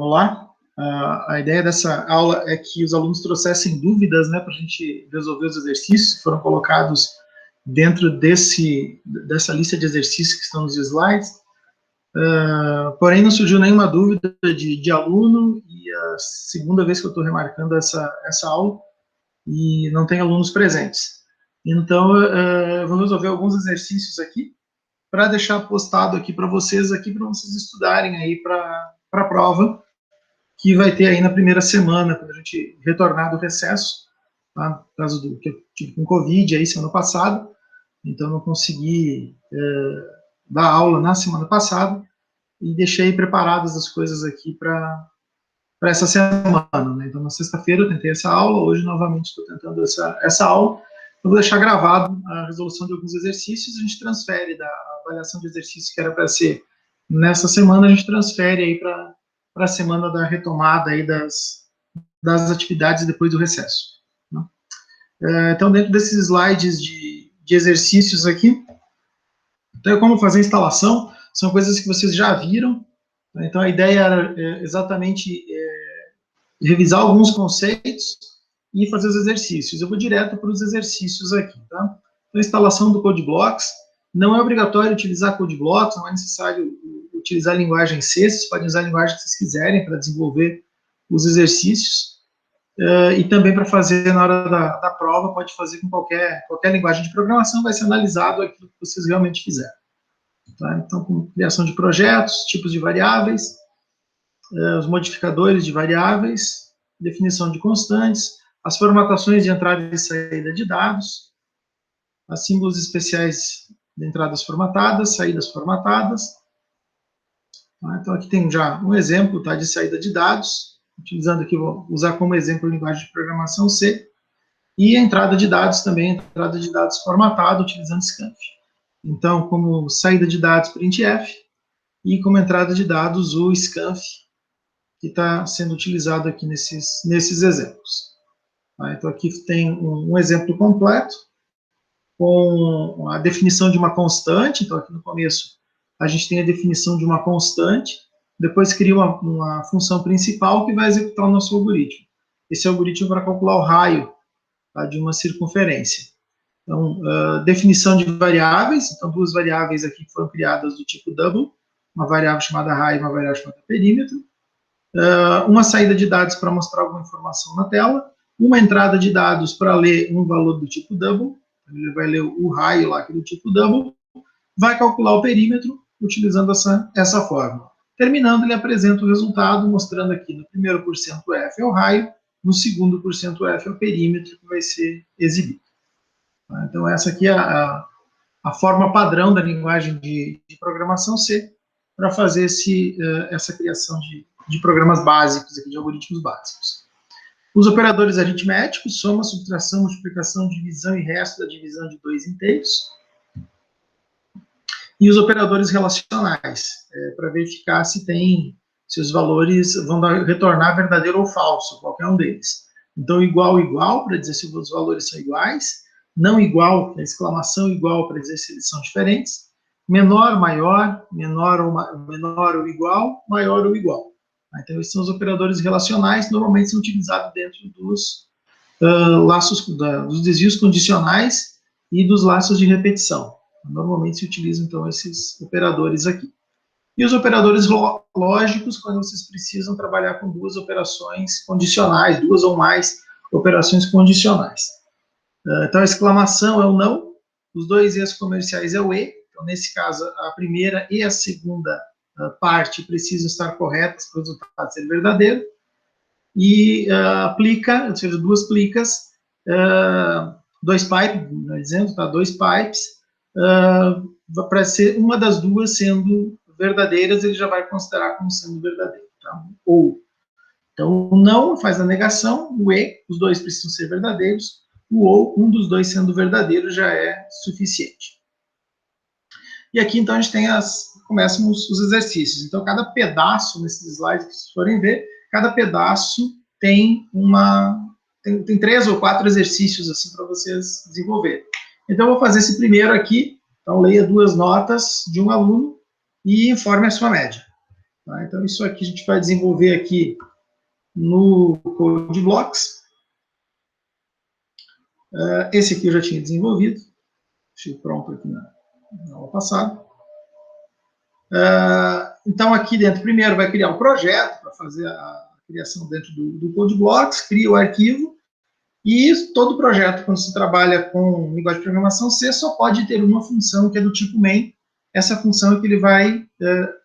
Olá. A ideia dessa aula é que os alunos trouxessem dúvidas, né, para a gente resolver os exercícios que foram colocados dentro dessa lista de exercícios que estão nos slides. Porém, não surgiu nenhuma dúvida de aluno, e a segunda vez que eu estou remarcando essa aula, e não tem alunos presentes. Então, eu vou resolver alguns exercícios aqui, para deixar postado aqui para vocês estudarem aí para a prova, que vai ter aí na primeira semana, quando a gente retornar do recesso, tá? Por causa do que eu tive com Covid aí semana passada, então não consegui dar aula na semana passada, e deixei preparadas as coisas aqui para essa semana, né? Então, na sexta-feira eu tentei essa aula, hoje novamente estou tentando essa aula. Eu vou deixar gravado a resolução de alguns exercícios, a gente transfere da avaliação de exercícios que era para ser nessa semana, a gente transfere aí para a semana da retomada aí das atividades depois do recesso, né? Então, dentro desses slides de exercícios aqui, então, como fazer a instalação, são coisas que vocês já viram, né? Então, a ideia era exatamente revisar alguns conceitos e fazer os exercícios. Eu vou direto para os exercícios aqui, tá? Então, instalação do CodeBlocks. Não é obrigatório utilizar CodeBlocks, não é necessário utilizar a linguagem C, vocês podem usar a linguagem que vocês quiserem para desenvolver os exercícios, e também para fazer na hora da prova, pode fazer com qualquer linguagem de programação, vai ser analisado aquilo que vocês realmente fizeram, tá? Então, com criação de projetos, tipos de variáveis, os modificadores de variáveis, definição de constantes, as formatações de entrada e saída de dados, as símbolos especiais de entradas formatadas, saídas formatadas. Então, aqui tem já um exemplo, tá, de saída de dados, utilizando aqui, vou usar como exemplo a linguagem de programação C, e a entrada de dados também, entrada de dados formatada, utilizando scanf. Então, como saída de dados, printf, e como entrada de dados, o scanf, que está sendo utilizado aqui nesses exemplos. Então, aqui tem um exemplo completo, com a definição de uma constante. Então, aqui no começo, a gente tem a definição de uma constante, depois cria uma função principal que vai executar o nosso algoritmo. Esse algoritmo é para calcular o raio, tá, de uma circunferência. Então, definição de variáveis. Então, duas variáveis aqui foram criadas do tipo double, uma variável chamada raio e uma variável chamada perímetro. Uma saída de dados para mostrar alguma informação na tela, uma entrada de dados para ler um valor do tipo double, ele vai ler o raio lá, que é do tipo double, vai calcular o perímetro utilizando essa fórmula. Terminando, ele apresenta o resultado, mostrando aqui no primeiro porcento F é o raio, no segundo porcento F é o perímetro que vai ser exibido. Então, essa aqui é a forma padrão da linguagem de programação C para fazer essa criação de programas básicos, aqui, de algoritmos básicos. Os operadores aritméticos, soma, subtração, multiplicação, divisão e resto da divisão de dois inteiros. E os operadores relacionais, para verificar se os valores vão retornar verdadeiro ou falso, qualquer um deles. Então, igual, igual, para dizer se os valores são iguais. Não igual, exclamação igual, para dizer se eles são diferentes. Menor, maior, menor ou igual, maior ou igual. Então, esses são os operadores relacionais, normalmente são utilizados dentro dos laços, dos desvios condicionais e dos laços de repetição. Normalmente se utilizam, então, esses operadores aqui. E os operadores lógicos, quando vocês precisam trabalhar com duas operações condicionais, duas ou mais operações condicionais. Então, a exclamação é o não, os dois E's comerciais é o E. Então, nesse caso, a primeira e a segunda parte precisam estar corretas para o resultado ser verdadeiro. E aplica, ou seja, duas plicas, dois pipes, dizendo, tá? Dois pipes, para ser uma das duas sendo verdadeiras, ele já vai considerar como sendo verdadeiro, tá? Ou, então, o não faz a negação, o E, os dois precisam ser verdadeiros, o ou, um dos dois sendo verdadeiro, já é suficiente. E aqui, então, a gente tem começam os exercícios. Então, cada pedaço, nesses slides que vocês forem ver, cada pedaço tem tem 3 ou 4 exercícios, assim, para vocês desenvolverem. Então, eu vou fazer esse primeiro aqui. Então, leia 2 notas de um aluno e informe a sua média. Tá? Então, isso aqui a gente vai desenvolver aqui no Code Blocks. Esse aqui eu já tinha desenvolvido. Deixei pronto aqui na aula passada. Então, aqui dentro, primeiro vai criar um projeto para fazer a criação dentro do Code Blocks, cria o arquivo, e todo projeto, quando se trabalha com linguagem de programação C, só pode ter uma função que é do tipo main. Essa função é que ele vai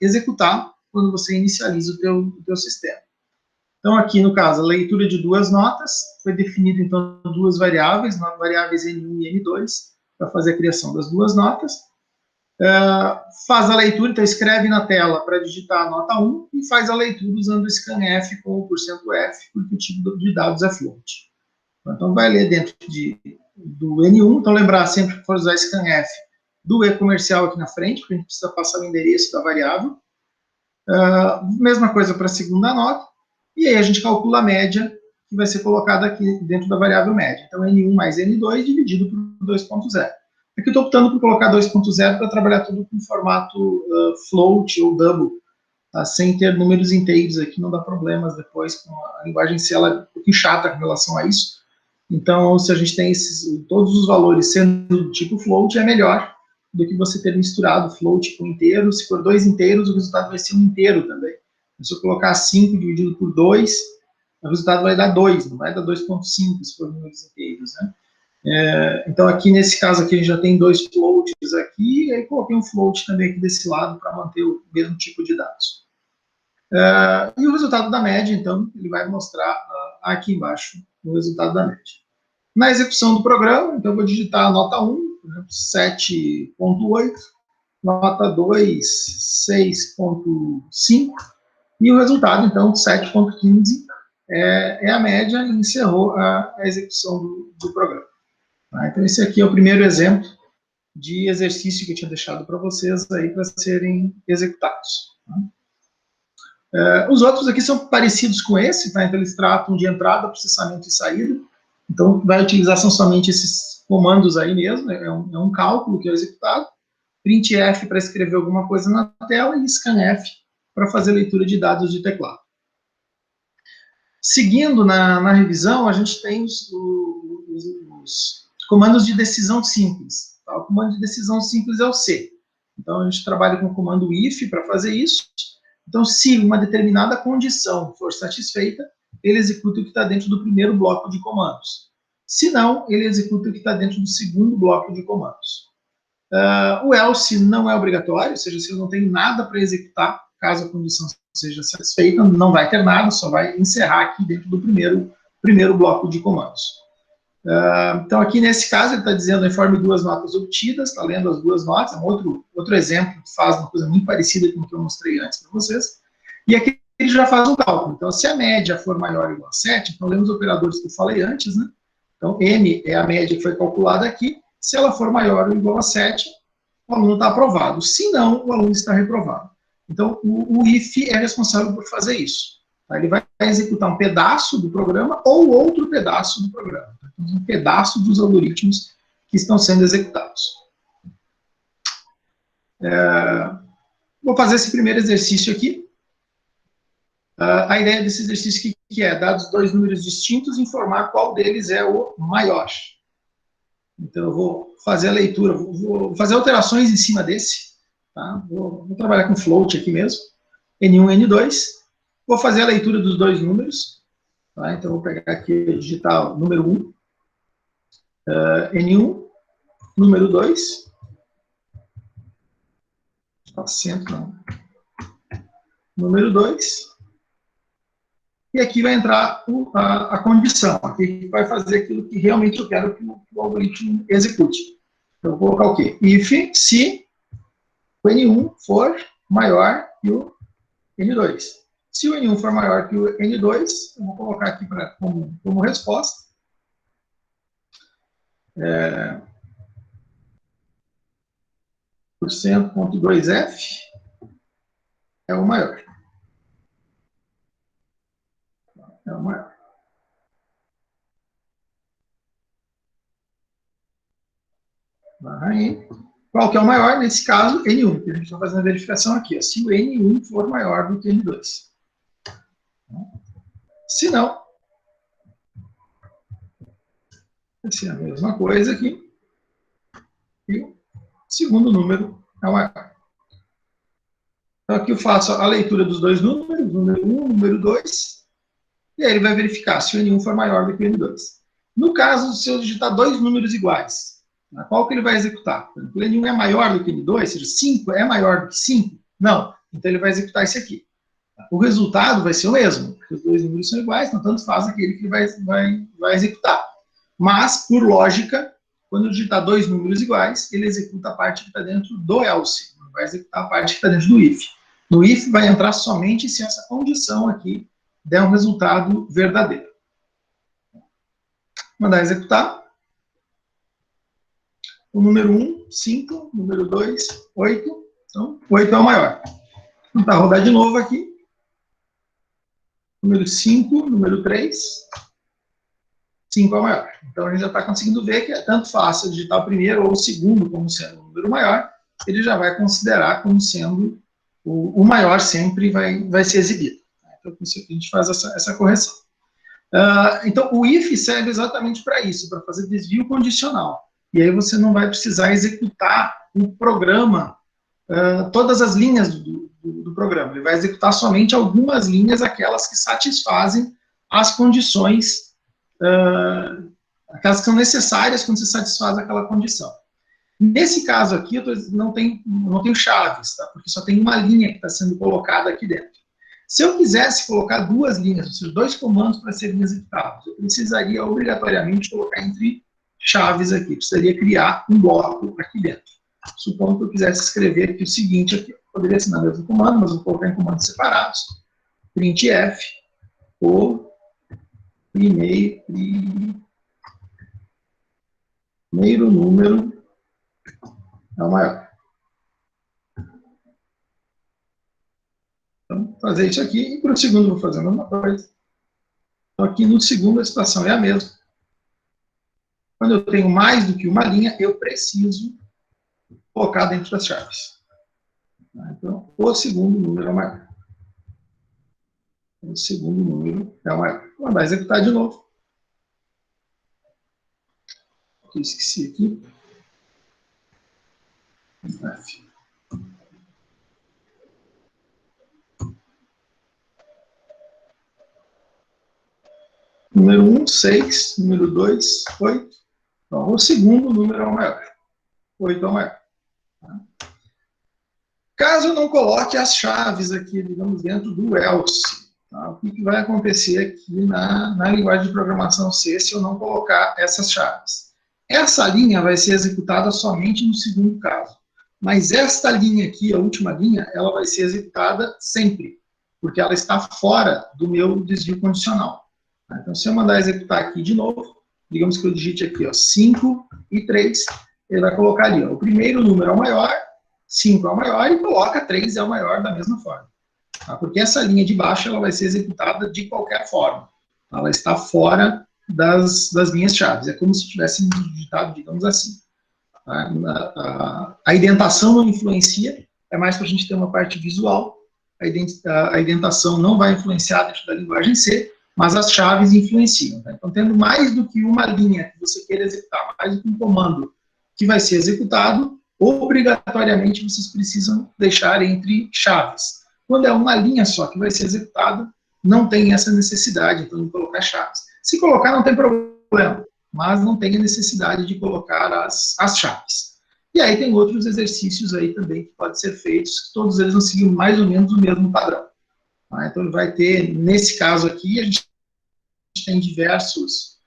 executar quando você inicializa o teu sistema. Então, aqui no caso, a leitura de duas notas, foi definido então duas variáveis N1 e N2, para fazer a criação das duas notas. Faz a leitura, então escreve na tela para digitar a nota 1 e faz a leitura usando o scanf com o %F, porque o tipo de dados é float. Então, vai ler dentro do N1. Então, lembrar sempre que for usar scanf do e-comercial aqui na frente, porque a gente precisa passar o endereço da variável. Mesma coisa para a segunda nota. E aí a gente calcula a média que vai ser colocada aqui dentro da variável média. Então, N1 mais N2 dividido por 2.0. Aqui eu estou optando por colocar 2.0 para trabalhar tudo com formato float ou double, tá? Sem ter números inteiros aqui, não dá problemas depois com a linguagem C, ela é um pouquinho chata com relação a isso. Então, se a gente tem todos os valores sendo do tipo float, é melhor do que você ter misturado float com inteiro. Se for dois inteiros, o resultado vai ser um inteiro também. Se eu colocar 5 dividido por 2, o resultado vai dar 2, não vai dar 2.5 se for números inteiros, né? Então, aqui nesse caso aqui, a gente já tem dois floats aqui, e aí coloquei um float também aqui desse lado para manter o mesmo tipo de dados. E o resultado da média, então, ele vai mostrar aqui embaixo o resultado da média. Na execução do programa, então, eu vou digitar a nota 1, 7.8, nota 2, 6.5, e o resultado, então, 7.15, é a média e encerrou a execução do programa. Tá? Então, esse aqui é o primeiro exemplo de exercício que eu tinha deixado para vocês aí para serem executados. Tá? Os outros aqui são parecidos com esse, tá? Então eles tratam de entrada, processamento e saída. Então vai utilizar são somente esses comandos aí mesmo, é um cálculo que é executado, printf para escrever alguma coisa na tela e scanf para fazer leitura de dados de teclado. Seguindo na revisão, a gente tem os comandos de decisão simples. Tá? O comando de decisão simples é o C. Então, a gente trabalha com o comando if para fazer isso. Então, se uma determinada condição for satisfeita, ele executa o que está dentro do primeiro bloco de comandos. Se não, ele executa o que está dentro do segundo bloco de comandos. O else não é obrigatório, ou seja, se eu não tenho nada para executar, caso a condição seja satisfeita, não vai ter nada, só vai encerrar aqui dentro do primeiro bloco de comandos. Então, aqui nesse caso, ele está dizendo informe duas notas obtidas, está lendo as duas notas, é um outro exemplo que faz uma coisa muito parecida com o que eu mostrei antes para vocês. E aqui ele já faz um cálculo. Então, se a média for maior ou igual a 7, então lemos os operadores que eu falei antes, né? Então, M é a média que foi calculada aqui. Se ela for maior ou igual a 7, o aluno está aprovado. Se não, o aluno está reprovado. Então, o if é responsável por fazer isso. Tá? Ele vai executar um pedaço do programa ou outro pedaço do programa. Um pedaço dos algoritmos que estão sendo executados. Vou fazer esse primeiro exercício aqui. A ideia desse exercício que é, dados dois números distintos, informar qual deles é o maior. Então, eu vou fazer a leitura, vou fazer alterações em cima desse. Tá? Vou trabalhar com float aqui mesmo. N1 e N2. Vou fazer a leitura dos dois números. Tá? Então, vou pegar aqui e digitar o número 1. N1, número 2. Acento, não. Número 2. E aqui vai entrar a condição. Aqui vai fazer aquilo que realmente eu quero que o algoritmo execute. Então, eu vou colocar o quê? If, se o N1 for maior que o N2. Se o N1 for maior que o N2, eu vou colocar aqui como resposta. %.2f é o maior. É o maior. Aí, Qual que é o maior? Nesse caso, N1, que a gente está fazendo a verificação aqui. Ó, se o N1 for maior do que N2. Se não, vai ser a mesma coisa aqui. E o segundo número é o maior. Então, aqui eu faço a leitura dos dois números, número 1, número 2, e aí ele vai verificar se o N1 for maior do que o N2. No caso, se eu digitar dois números iguais, qual que ele vai executar? O N1 é maior do que o N2, ou seja, 5 é maior do que 5? Não. Então, ele vai executar esse aqui. O resultado vai ser o mesmo, porque os dois números são iguais, então tanto faz aquele que ele vai executar. Mas, por lógica, quando eu digitar dois números iguais, ele executa a parte que está dentro do else, não vai executar a parte que está dentro do if. No if vai entrar somente se essa condição aqui der um resultado verdadeiro. Mandar executar. O número 1, 5, número 2, 8. Então, 8 é o maior. Vou tentar rodar de novo aqui. Número 5, número 3, 5 é o maior. Então, a gente já está conseguindo ver que é tanto fácil digitar o primeiro ou o segundo como sendo o número maior, ele já vai considerar como sendo o maior sempre vai ser exibido. Então, com isso a gente faz essa correção. Então, o if serve exatamente para isso, para fazer desvio condicional. E aí você não vai precisar executar o programa, todas as linhas do programa. Ele vai executar somente algumas linhas, aquelas que satisfazem as condições, aquelas que são necessárias quando você satisfaz aquela condição. Nesse caso aqui, eu não tenho chaves, tá? Porque só tem uma linha que está sendo colocada aqui dentro. Se eu quisesse colocar duas linhas, ou seja, dois comandos para serem executados, eu precisaria obrigatoriamente colocar entre chaves aqui, precisaria criar um bloco aqui dentro. Supondo que eu quisesse escrever aqui o seguinte, aqui, eu poderia assinar o mesmo comando, mas vou colocar em comandos separados. Printf, o primeiro número é o maior. Então, fazer isso aqui, e para o segundo vou fazer a mesma coisa. Então, aqui no segundo a situação é a mesma. Quando eu tenho mais do que uma linha, eu preciso colocar dentro das chaves. Então, o segundo número é o maior. O segundo número é o maior. Vou mandar executar de novo. Eu esqueci aqui. F. Número 1, 6. Número 2, 8. Então, o segundo número é o maior. 8 é o maior. Caso eu não coloque as chaves aqui, digamos, dentro do else, tá? O que vai acontecer aqui na linguagem de programação C se eu não colocar essas chaves? Essa linha vai ser executada somente no segundo caso. Mas esta linha aqui, a última linha, ela vai ser executada sempre, porque ela está fora do meu desvio condicional. Então, se eu mandar executar aqui de novo, digamos que eu digite aqui, ó, 5 e 3, ele vai colocar ali, ó, o primeiro número é o maior, 5 é o maior, e coloca 3 é o maior da mesma forma. Tá? Porque essa linha de baixo, ela vai ser executada de qualquer forma. Ela está fora das linhas chaves. É como se tivesse digitado, digamos assim. A indentação não influencia, é mais para a gente ter uma parte visual. A indentação não vai influenciar dentro da linguagem C, mas as chaves influenciam. Tá? Então, tendo mais do que uma linha que você queira executar, mais do que um comando que vai ser executado, obrigatoriamente vocês precisam deixar entre chaves. Quando é uma linha só que vai ser executada, não tem essa necessidade, então, de colocar chaves. Se colocar, não tem problema, mas não tem a necessidade de colocar as chaves. E aí tem outros exercícios aí também que podem ser feitos, todos eles vão seguir mais ou menos o mesmo padrão. Tá? Então, vai ter, nesse caso aqui, a gente tem diversos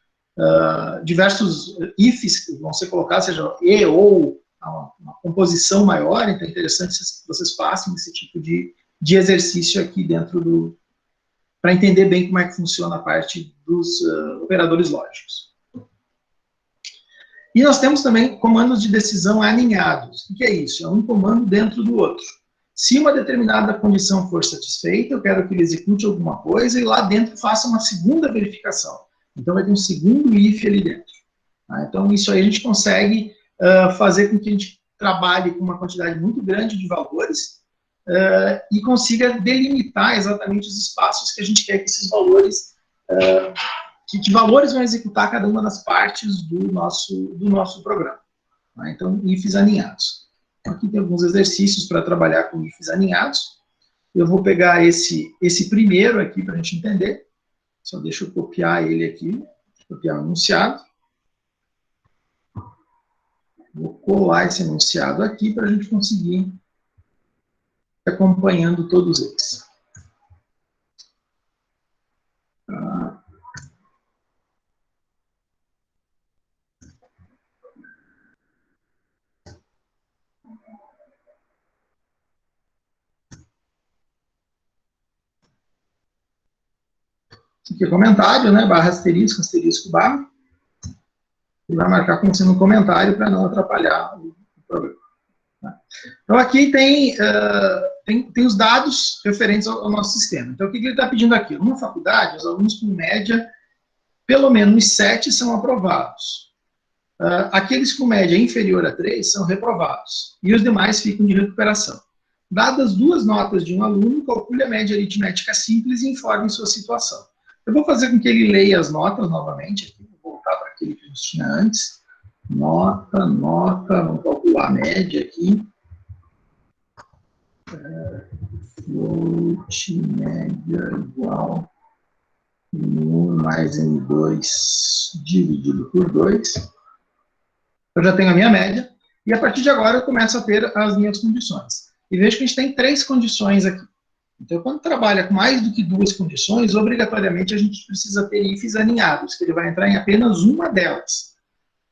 ifs que vão ser colocados, seja e ou uma composição maior, então é interessante que vocês façam esse tipo de exercício aqui dentro para entender bem como é que funciona a parte dos operadores lógicos. E nós temos também comandos de decisão alinhados. O que é isso? É um comando dentro do outro. Se uma determinada condição for satisfeita, eu quero que ele execute alguma coisa e lá dentro faça uma segunda verificação. Então, vai ter um segundo if ali dentro. Tá? Então, isso aí a gente consegue fazer com que a gente trabalhe com uma quantidade muito grande de valores e consiga delimitar exatamente os espaços que a gente quer que esses valores, que valores vão executar cada uma das partes do nosso programa. Tá? Então, ifs aninhados. Então, aqui tem alguns exercícios para trabalhar com ifs aninhados. Eu vou pegar esse primeiro aqui para a gente entender. Só deixa eu copiar ele aqui, copiar o enunciado. Vou colar esse enunciado aqui para a gente conseguir ir acompanhando todos eles. Aqui é comentário, né? Barra asterisco, asterisco, barra. E vai marcar como sendo um comentário para não atrapalhar o programa. Tá? Então, aqui tem os dados referentes ao nosso sistema. Então, o que ele está pedindo aqui? Numa faculdade, os alunos com média, pelo menos 7 são aprovados. Aqueles com média inferior a 3 são reprovados. E os demais ficam de recuperação. Dadas 2 notas de um aluno, calcule a média aritmética simples e informe sua situação. Eu vou fazer com que ele leia as notas novamente. Aqui, vou voltar para aquele que a gente tinha antes. Nota, vamos calcular a média aqui. Float média igual M1 mais M2 dividido por 2. Eu já tenho a minha média. E a partir de agora eu começo a ter as minhas condições. E vejo que a gente tem 3 condições aqui. Então, quando trabalha com mais do que 2 condições, obrigatoriamente a gente precisa ter ifs aninhados, que ele vai entrar em apenas uma delas.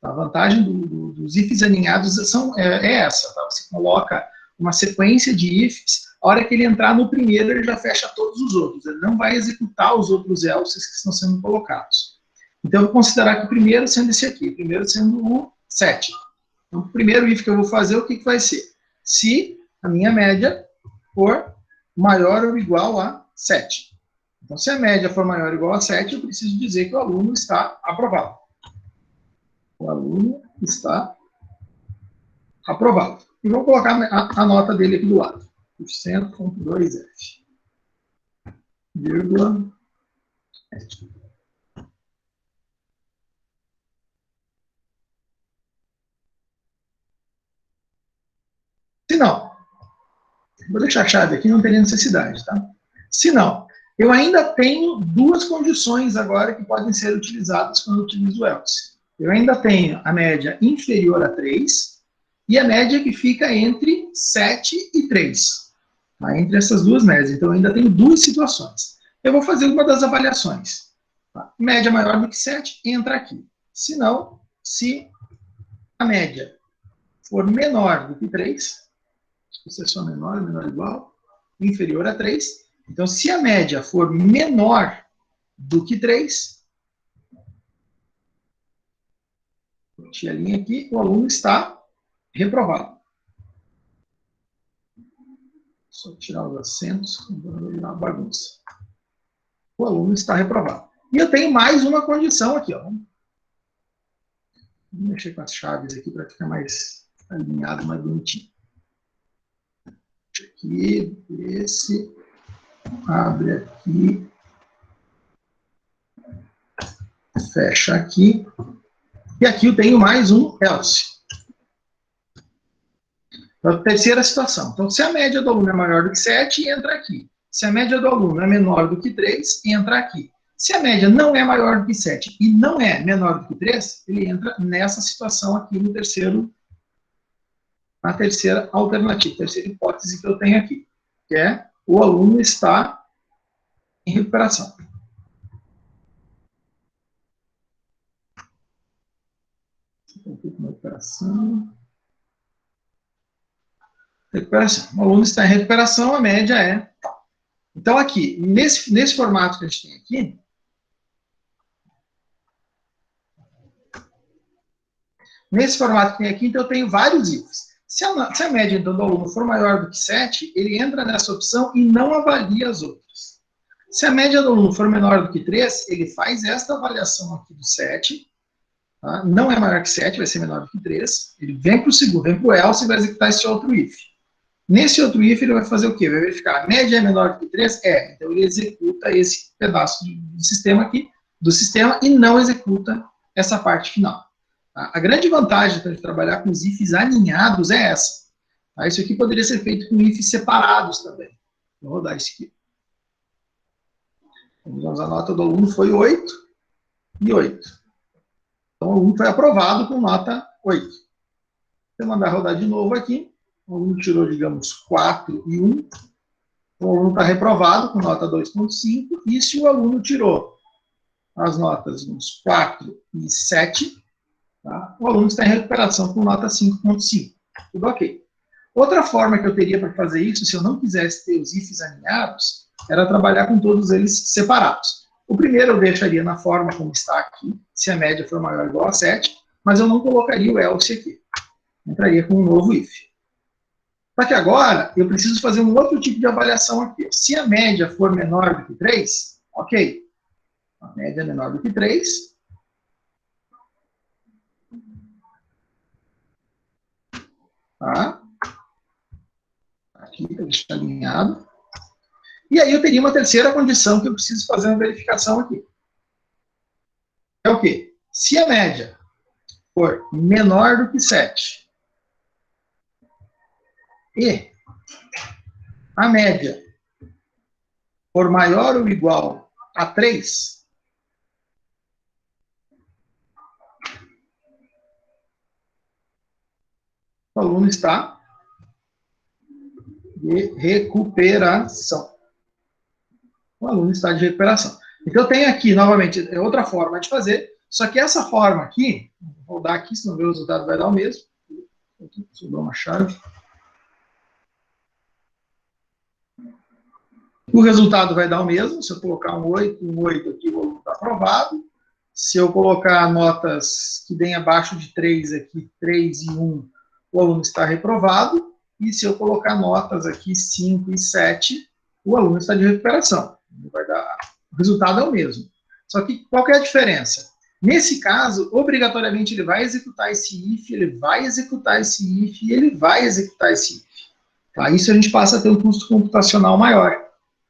A vantagem dos ifs aninhados é essa, tá? Você coloca uma sequência de ifs, a hora que ele entrar no primeiro, ele já fecha todos os outros, ele não vai executar os outros else's que estão sendo colocados. Então, eu vou considerar que o primeiro sendo esse aqui, o primeiro sendo o 7. Então, o primeiro if que eu vou fazer, o que vai ser? Se a minha média for maior ou igual a 7. Então, se a média for maior ou igual a 7, eu preciso dizer que o aluno está aprovado. O aluno está aprovado. E vou colocar a nota dele aqui do lado. 100.2F. Vírgula. Se não, vou deixar a chave aqui, não teria necessidade, tá? Se não, eu ainda tenho 2 condições agora que podem ser utilizadas quando eu utilizo o else. Eu ainda tenho a média inferior a 3 e a média que fica entre 7 e 3. Tá? Entre essas 2 médias. Então, eu ainda tenho 2 situações. Eu vou fazer uma das avaliações. Tá? Média maior do que 7, entra aqui. Se não, se a média for menor do que 3, se é só menor ou igual, inferior a 3. Então, se a média for menor do que 3, vou tirar a linha aqui, o aluno está reprovado. Só tirar os acentos, vou virar uma bagunça. O aluno está reprovado. E eu tenho mais uma condição aqui, ó. Vamos mexer com as chaves aqui para ficar mais alinhado, mais bonitinho. Aqui, esse, abre aqui, fecha aqui, e aqui eu tenho mais um else. A terceira situação. Então, se a média do aluno é maior do que 7, entra aqui. Se a média do aluno é menor do que 3, entra aqui. Se a média não é maior do que 7 e não é menor do que 3, ele entra nessa situação aqui no terceiro, na terceira alternativa, terceira hipótese que eu tenho aqui, que é o aluno está em recuperação. Recuperação. O aluno está em recuperação, a média é tal. Então, aqui, nesse formato que a gente tem aqui, então eu tenho vários ifs. Se a média então, do aluno for maior do que 7, ele entra nessa opção e não avalia as outras. Se a média do aluno for menor do que 3, ele faz esta avaliação aqui do 7 Tá? Não é maior que 7, vai ser menor do que 3. Ele vem para o segundo, vem para o else e vai executar esse outro if. Nesse outro if, ele vai fazer o quê? Vai verificar, a média é menor do que 3? É. Então, ele executa esse pedaço do sistema aqui, do sistema, e não executa essa parte final. Tá? A grande vantagem de trabalhar com os ifs aninhados é essa. Tá? Isso aqui poderia ser feito com ifs separados também. Vou rodar isso aqui. Vamos, a nota do aluno foi 8 e 8. Então, o aluno foi aprovado com nota 8. Se eu mandar rodar de novo aqui, o aluno tirou, digamos, 4 e 1. O aluno está reprovado com nota 2,5. E se o aluno tirou as notas uns 4 e 7, tá? O aluno está em recuperação com nota 5,5. Tudo ok. Outra forma que eu teria para fazer isso, se eu não quisesse ter os ifs alinhados, era trabalhar com todos eles separados. O primeiro eu deixaria na forma como está aqui, se a média for maior ou igual a 7, mas eu não colocaria o else aqui. Entraria com um novo if. Só que agora, eu preciso fazer um outro tipo de avaliação aqui. Se a média for menor do que 3, ok. A média é menor do que 3. Tá? Aqui, para deixar alinhado. E aí eu teria uma terceira condição que eu preciso fazer uma verificação aqui. É o quê? Se a média for menor do que 7 e a média for maior ou igual a 3, o aluno está de recuperação. O aluno está de recuperação. Então, eu tenho aqui, novamente, outra forma de fazer, só que essa forma aqui, vou dar aqui, senão o resultado vai dar o mesmo. Deixa eu dar uma chave. O resultado vai dar o mesmo, se eu colocar um 8 aqui, o aluno está aprovado. Se eu colocar notas que deem abaixo de 3 aqui, 3 e 1, o aluno está reprovado. E se eu colocar notas aqui, 5 e 7, o aluno está de recuperação. Vai dar... O resultado é o mesmo. Só que qual que é a diferença? Nesse caso, obrigatoriamente ele vai executar esse if, ele vai executar esse if e ele vai executar esse if. Tá? Isso a gente passa a ter um custo computacional maior.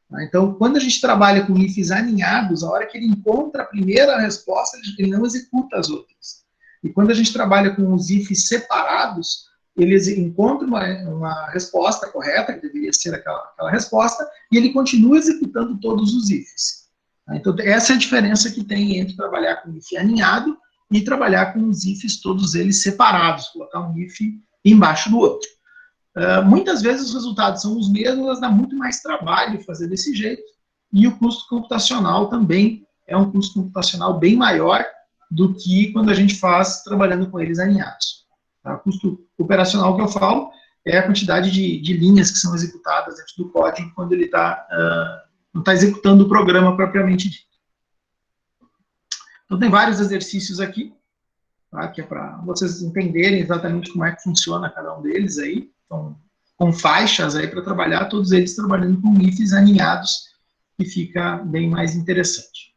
Tá? Então, quando a gente trabalha com ifs aninhados, a hora que ele encontra a primeira resposta, ele não executa as outras. E quando a gente trabalha com os ifs separados, eles encontram uma resposta correta, que deveria ser aquela resposta, e ele continua executando todos os ifs. Tá? Então, essa é a diferença que tem entre trabalhar com if aninhado e trabalhar com os ifs todos eles separados, colocar um if embaixo do outro. Muitas vezes os resultados são os mesmos, mas dá muito mais trabalho fazer desse jeito, e o custo computacional também é um custo computacional bem maior do que quando a gente faz trabalhando com eles alinhados. Tá? O custo operacional que eu falo é a quantidade de linhas que são executadas dentro do código quando ele não está executando o programa propriamente dito. Então, tem vários exercícios aqui, tá? Que é para vocês entenderem exatamente como é que funciona cada um deles aí. Então, com faixas aí para trabalhar, todos eles trabalhando com ifs aninhados, que fica bem mais interessante.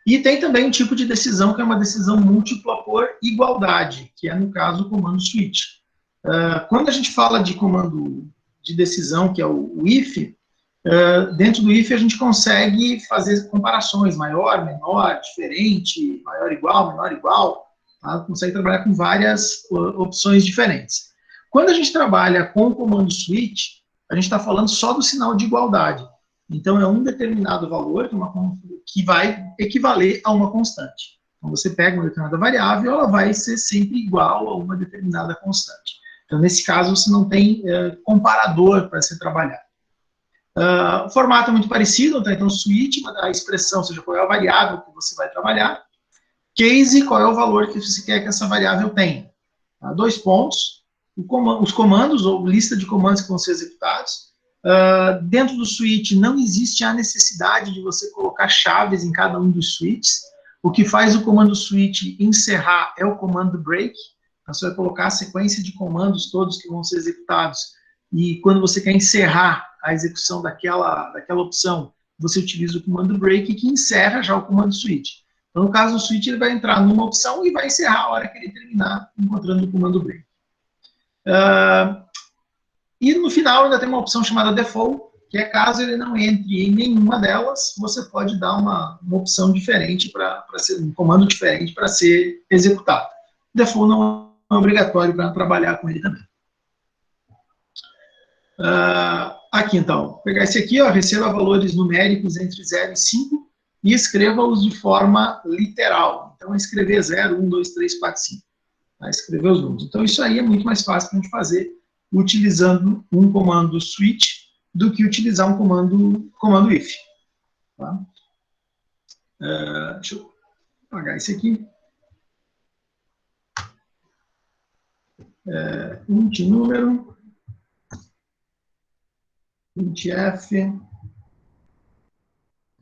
E tem também um tipo de decisão que é uma decisão múltipla por igualdade, que é, no caso, o comando switch. Quando a gente fala de comando de decisão, que é o if, dentro do if a gente consegue fazer comparações, maior, menor, diferente, maior, igual, menor, igual, tá? Consegue trabalhar com várias opções diferentes. Quando a gente trabalha com o comando switch, a gente está falando só do sinal de igualdade. Então, é um determinado valor que vai equivaler a uma constante. Então, você pega uma determinada variável, ela vai ser sempre igual a uma determinada constante. Então, nesse caso, você não tem comparador para ser trabalhado. O formato é muito parecido, tá? Então, switch, a expressão, ou seja, qual é a variável que você vai trabalhar. Case, qual é o valor que você quer que essa variável tenha. Tá? 2 pontos. Os comandos, ou lista de comandos que vão ser executados. Dentro do switch não existe a necessidade de você colocar chaves em cada um dos switches. O que faz o comando switch encerrar é o comando break. Então, você vai colocar a sequência de comandos todos que vão ser executados. E quando você quer encerrar a execução daquela opção, você utiliza o comando break que encerra já o comando switch. Então, no caso, o switch ele vai entrar numa opção e vai encerrar a hora que ele terminar encontrando o comando break. E no final ainda tem uma opção chamada default, que é caso ele não entre em nenhuma delas, você pode dar uma opção diferente para ser um comando diferente para ser executado. Default não é obrigatório para trabalhar com ele também. Aqui então, vou pegar esse aqui, ó, receba valores numéricos entre 0 e 5 e escreva-os de forma literal. Então, escrever 0, 1, 2, 3, 4, 5. Tá? Escrever os números. Então, isso aí é muito mais fácil para a gente fazer utilizando um comando switch do que utilizar um comando if. Tá? Deixa eu apagar esse aqui. Int número, int f,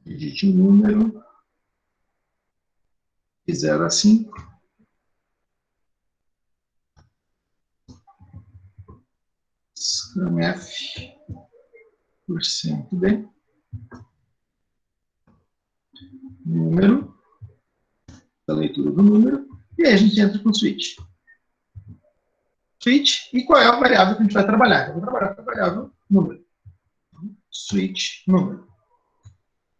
digite o número, de 0 a 5. F % D, número, da leitura do número, e aí a gente entra com o switch. Switch, e qual é a variável que a gente vai trabalhar? Eu vou trabalhar com a variável número. Switch número.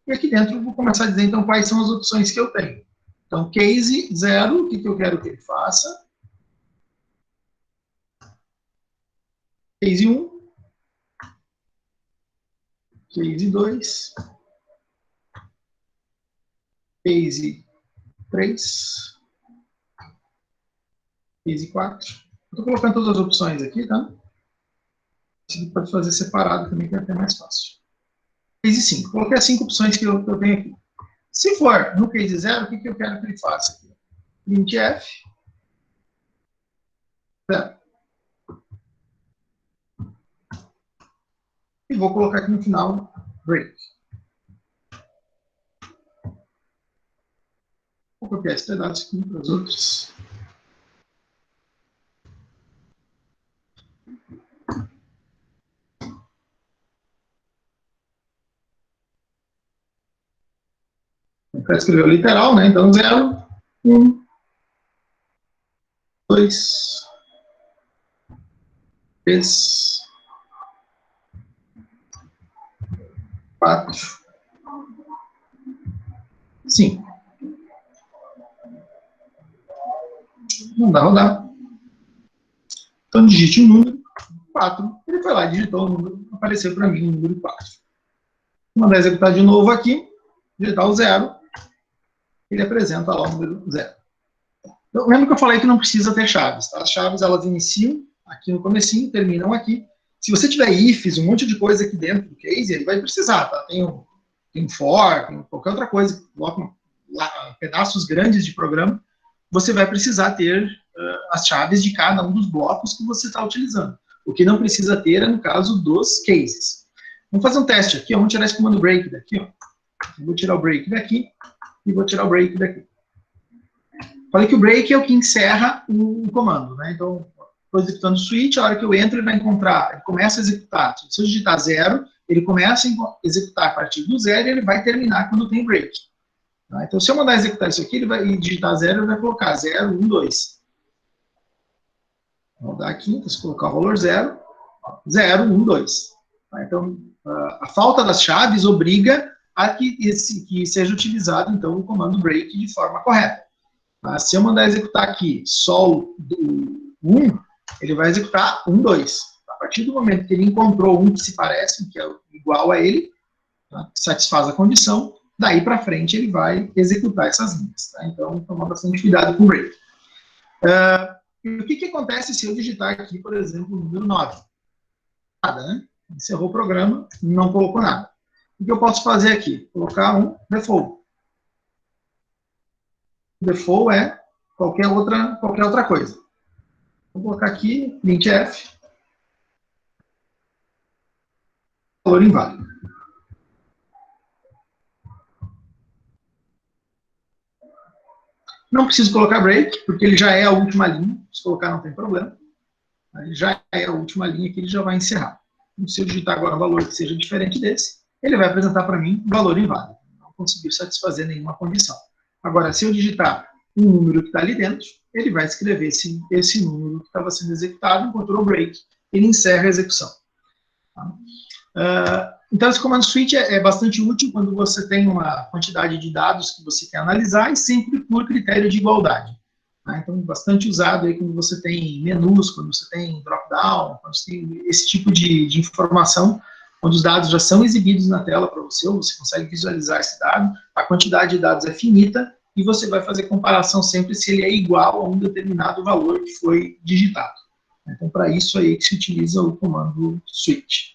E aqui dentro eu vou começar a dizer, então, quais são as opções que eu tenho. Então, case 0, o que eu quero que ele faça? Case 1. Case 2. Case 3. Case 4. Estou colocando todas as opções aqui, tá? Você pode fazer separado também, que é até mais fácil. Case 5. Coloquei as 5 opções que eu tenho aqui. Se for no case 0, o que eu quero que ele faça aqui? Printf 0. E vou colocar aqui no final break. Vou copiar esse pedaço aqui para os outros. Para escrever o literal, né? Então, 0, 1, 2, 3, 4, 5. Não dá rodar. Então, digite o número 4. Ele foi lá e digitou o número, apareceu para mim o número 4. Vou mandar executar de novo aqui, digitar o 0, ele apresenta lá o número 0. Então, lembra que eu falei que não precisa ter chaves, tá? As chaves, elas iniciam aqui no comecinho, terminam aqui. Se você tiver ifs, um monte de coisa aqui dentro do case, ele vai precisar, tá? Tem um for, tem qualquer outra coisa, coloca pedaços grandes de programa, você vai precisar ter as chaves de cada um dos blocos que você está utilizando. O que não precisa ter é no caso dos cases. Vamos fazer um teste aqui, ó. Vamos tirar esse comando break daqui, ó. Eu vou tirar o break daqui e vou tirar o break daqui. Falei que o break é o que encerra o comando, né? Então, estou executando o switch, a hora que eu entro, ele vai encontrar, ele começa a executar. Se eu digitar 0, ele começa a executar a partir do 0 e ele vai terminar quando tem break. Tá? Então, se eu mandar executar isso aqui, ele vai digitar 0, ele vai colocar 0, 1, 2. Vou rodar aqui, então, se colocar o valor 0, 0, 1, 2. Tá? Então, a falta das chaves obriga a que seja utilizado, então, o comando break de forma correta. Tá? Se eu mandar executar aqui só o 1, ele vai executar 1, 2. A partir do momento que ele encontrou um que se parece, que é igual a ele, tá? Satisfaz a condição, daí para frente ele vai executar essas linhas. Tá? Então, tomar bastante cuidado com o break. E o que acontece se eu digitar aqui, por exemplo, o número 9? Nada, né? Encerrou o programa, não colocou nada. O que eu posso fazer aqui? Colocar um default. O default é qualquer outra coisa. Vou colocar aqui, printf, valor inválido. Não preciso colocar break, porque ele já é a última linha. Se colocar não tem problema. Ele já é a última linha que ele já vai encerrar. Então, se eu digitar agora um valor que seja diferente desse, ele vai apresentar para mim um valor inválido. Não conseguir satisfazer nenhuma condição. Agora, se eu digitar um número que está ali dentro, ele vai escrever esse número que estava sendo executado, em Ctrl Break, ele encerra a execução. Tá? Então, esse comando switch é bastante útil quando você tem uma quantidade de dados que você quer analisar e sempre por critério de igualdade. Tá? Então, bastante usado aí quando você tem menus, quando você tem drop-down, quando você tem esse tipo de informação, onde os dados já são exibidos na tela para você, ou você consegue visualizar esse dado, a quantidade de dados é finita, e você vai fazer comparação sempre se ele é igual a um determinado valor que foi digitado. Então, para isso aí que se utiliza o comando switch.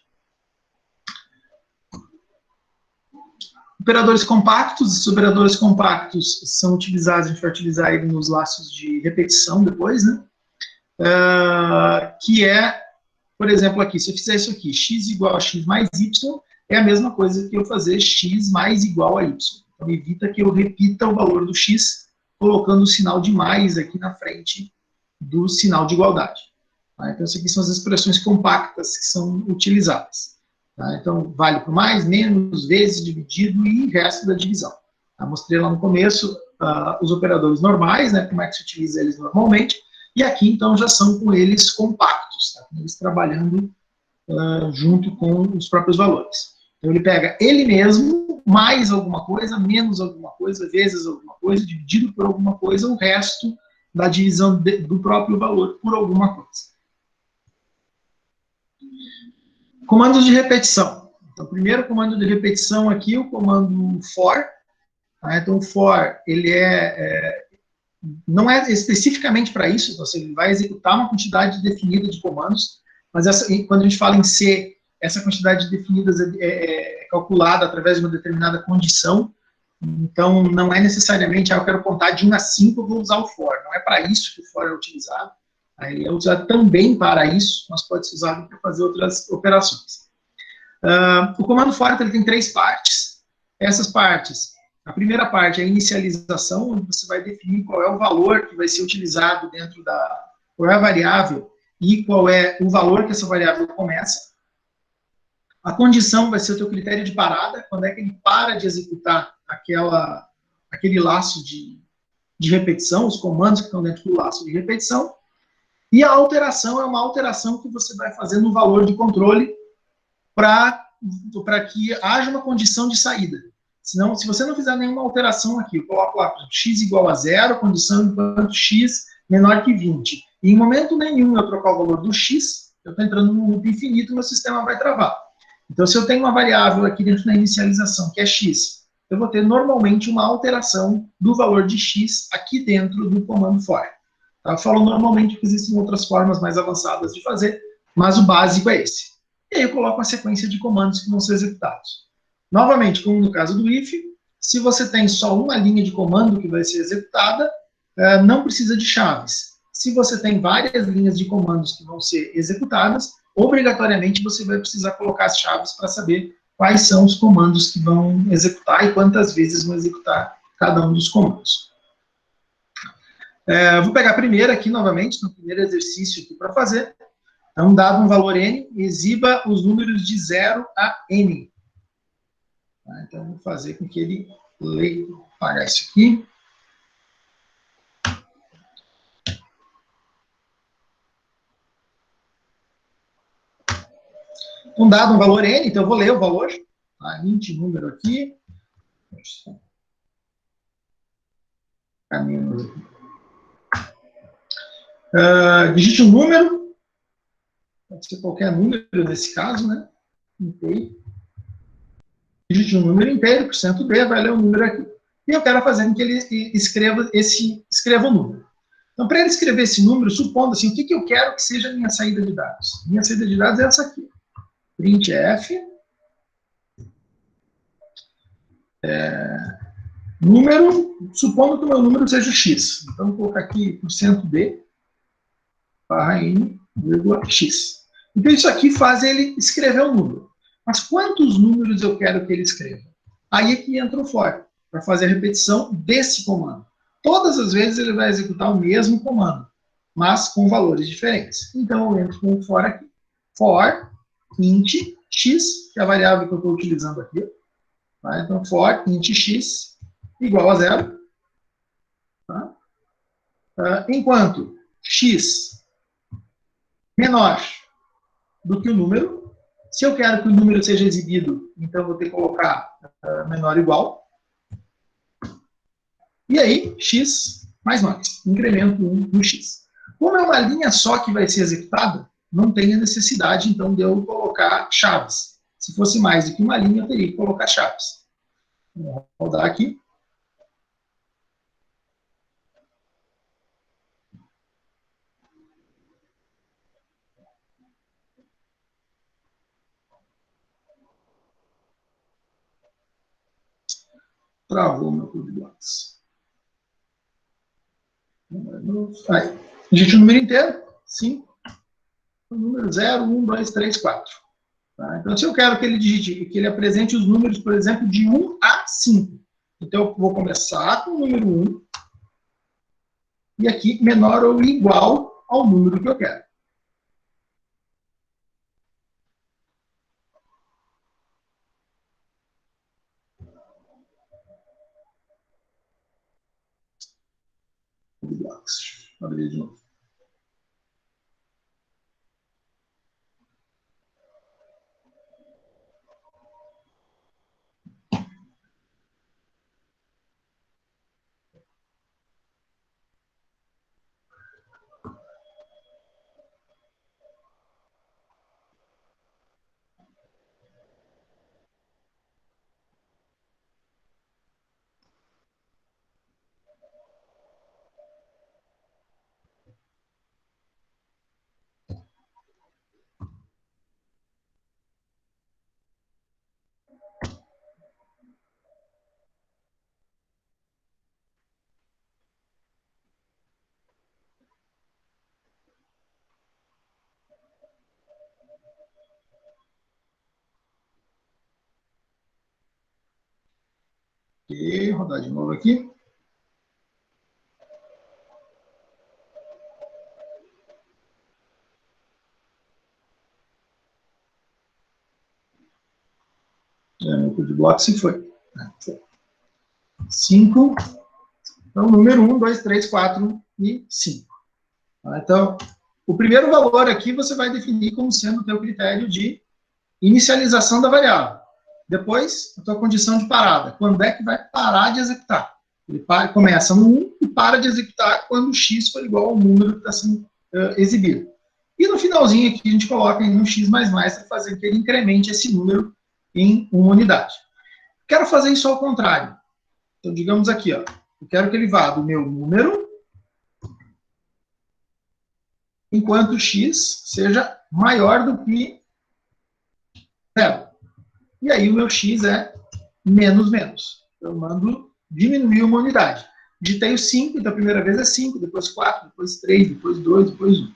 Operadores compactos, esses operadores compactos são utilizados, a gente vai utilizar ele nos laços de repetição depois, né? Que é, por exemplo, aqui, se eu fizer isso aqui, x igual a x mais y, é a mesma coisa que eu fazer x mais igual a y. Então, evita que eu repita o valor do x, colocando o sinal de mais aqui na frente do sinal de igualdade. Tá? Então, essas aqui são as expressões compactas que são utilizadas. Tá? Então, vale para mais, menos, vezes, dividido e resto da divisão. Tá? Mostrei lá no começo os operadores normais, né, como é que se utiliza eles normalmente, e aqui, então, já são com eles compactos, tá? Com eles trabalhando junto com os próprios valores. Então, ele pega ele mesmo, mais alguma coisa, menos alguma coisa, vezes alguma coisa, dividido por alguma coisa, o resto da divisão do próprio valor por alguma coisa. Comandos de repetição. Então, o primeiro comando de repetição aqui, o comando for. Tá? Então, o for, ele não é especificamente para isso, você vai executar uma quantidade definida de comandos, mas quando a gente fala em C, essa quantidade definida é calculada através de uma determinada condição, então não é necessariamente, eu quero contar de 1 a 5, eu vou usar o for, não é para isso que o for é utilizado, ele é usado também para isso, mas pode ser usado para fazer outras operações. O comando for ele tem 3 partes, essas partes, a primeira parte é a inicialização, onde você vai definir qual é o valor que vai ser utilizado dentro qual é a variável e qual é o valor que essa variável começa. A condição vai ser o teu critério de parada, quando é que ele para de executar aquele laço de repetição, os comandos que estão dentro do laço de repetição. E a alteração é uma alteração que você vai fazer no valor de controle para que haja uma condição de saída. Senão, se você não fizer nenhuma alteração aqui, eu coloco lá, x igual a 0, condição enquanto x menor que 20. E em momento nenhum eu trocar o valor do x, eu estou entrando num loop infinito e meu sistema vai travar. Então, se eu tenho uma variável aqui dentro da inicialização, que é x, eu vou ter normalmente uma alteração do valor de x aqui dentro do comando for. Tá? Eu falo normalmente porque existem outras formas mais avançadas de fazer, mas o básico é esse. E aí eu coloco uma sequência de comandos que vão ser executados. Novamente, como no caso do if, se você tem só uma linha de comando que vai ser executada, não precisa de chaves. Se você tem várias linhas de comandos que vão ser executadas, obrigatoriamente você vai precisar colocar as chaves para saber quais são os comandos que vão executar e quantas vezes vão executar cada um dos comandos. Vou pegar a primeira aqui novamente, no primeiro exercício aqui para fazer. Então, dado um valor n, exiba os números de 0 a n. Então, vou fazer com que ele leia, vou apagar isso aqui. Então, dado um valor n, então eu vou ler o valor, tá? Int número aqui. Digite um número, pode ser qualquer número nesse caso, né? Inteiro. Digite um número inteiro, %d, vai ler o número aqui. E eu quero fazer com que ele escreva o número. Então, para ele escrever esse número, supondo assim, o que eu quero que seja a minha saída de dados? Minha saída de dados é essa aqui. Printf, número, supondo que o meu número seja x. Então, vou colocar aqui %d, barra n, vírgula x. Então, isso aqui faz ele escrever o número. Mas quantos números eu quero que ele escreva? Aí é que entra o for, para fazer a repetição desse comando. Todas as vezes ele vai executar o mesmo comando, mas com valores diferentes. Então, eu entro com o for aqui. For int x, que é a variável que eu estou utilizando aqui. Tá? Então, for int x igual a 0. Tá? Enquanto x menor do que o número, se eu quero que o número seja exibido, então eu vou ter que colocar menor ou igual. E aí, x mais, incremento 1 no x. Como é uma linha só que vai ser executada, não tem a necessidade, então, de eu colocar chaves. Se fosse mais do que uma linha, eu teria que colocar chaves. Vou rodar aqui. Travou meu código de blocos. Aí. Digite o número inteiro, 5. O número 0, 1, 2, 3, 4. Tá? Então, se eu quero que ele digite, que ele apresente os números, por exemplo, de 1 a 5. Então, eu vou começar com o número 1. E aqui, menor ou igual ao número que eu quero. Abrir de novo. Ok, rodar de novo aqui. Meu código de bloco se foi. 5. Então, número 1, 2, 3, 4 e 5. Então, o primeiro valor aqui você vai definir como sendo o teu critério de inicialização da variável. Depois, a tua condição de parada. Quando é que vai parar de executar? Ele começa no 1 e para de executar quando o x for igual ao número que está sendo exibido. E no finalzinho aqui a gente coloca em um x++ para fazer com que ele incremente esse número em uma unidade. Quero fazer isso ao contrário. Então, digamos aqui, ó, eu quero que ele vá do meu número enquanto x seja maior do que 0. E aí o meu x é menos. Eu mando diminuir uma unidade. Digitei o 5, então a primeira vez é 5, depois 4, depois 3, depois 2, depois 1.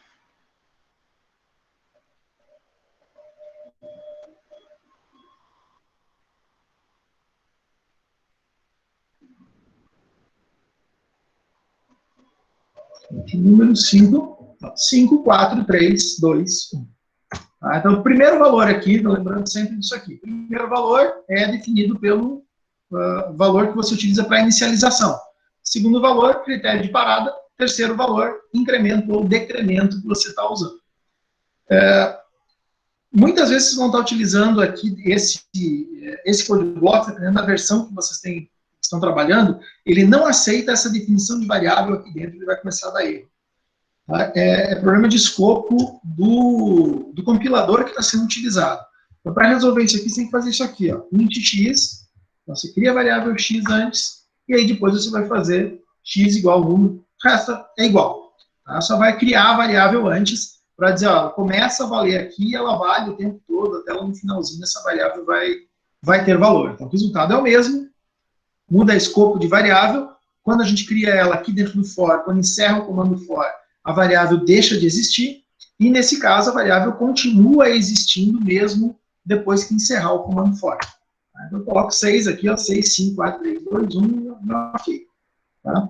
Número 5, 5, 4, 3, 2, 1. Então, o primeiro valor aqui, lembrando sempre disso aqui, o primeiro valor é definido pelo valor que você utiliza para inicialização. Segundo valor, critério de parada. Terceiro valor, incremento ou decremento que você está usando. Muitas vezes vocês vão estar utilizando aqui esse código block, dependendo da versão que vocês estão trabalhando, ele não aceita essa definição de variável aqui dentro, ele vai começar a dar erro. Tá? É problema de escopo do compilador que está sendo utilizado. Então, para resolver isso aqui, você tem que fazer isso aqui, ó, int x, então, você cria a variável x antes, e aí depois você vai fazer x igual ao número, o resto é igual. Tá? Só vai criar a variável antes, para dizer, ó, começa a valer aqui, ela vale o tempo todo, até lá no finalzinho essa variável vai ter valor. Então, o resultado é o mesmo, muda o escopo de variável, quando a gente cria ela aqui dentro do for, quando encerra o comando for, a variável deixa de existir, e nesse caso a variável continua existindo mesmo depois que encerrar o comando for. Então eu coloco 6 aqui, ó, 6, 5, 4, 3, 2, 1, ok. Tá?